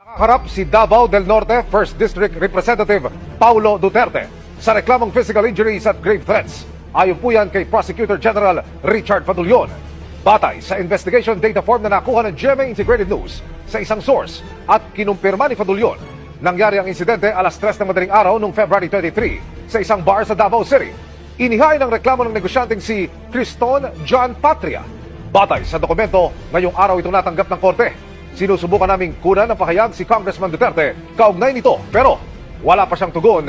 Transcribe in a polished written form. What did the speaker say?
Harap si Davao del Norte 1st District Representative Paulo Duterte sa reklamong physical injuries at grave threats. Ayon po yan kay Prosecutor General Richard Padulyon. Batay sa investigation data form na nakuha ng GMA Integrated News sa isang source at kinumpirma ni Padulyon, nangyari ang insidente alas 3 ng madaling araw noong February 23 sa isang bar sa Davao City. Inihain ang reklamo ng negosyanteng si Criston John Patria. Batay sa dokumento, ngayong araw itong natanggap ng korte. Sinusubukan naming kunan ng pahayag si Congressman Duterte kaugnay nito, pero wala pa siyang tugon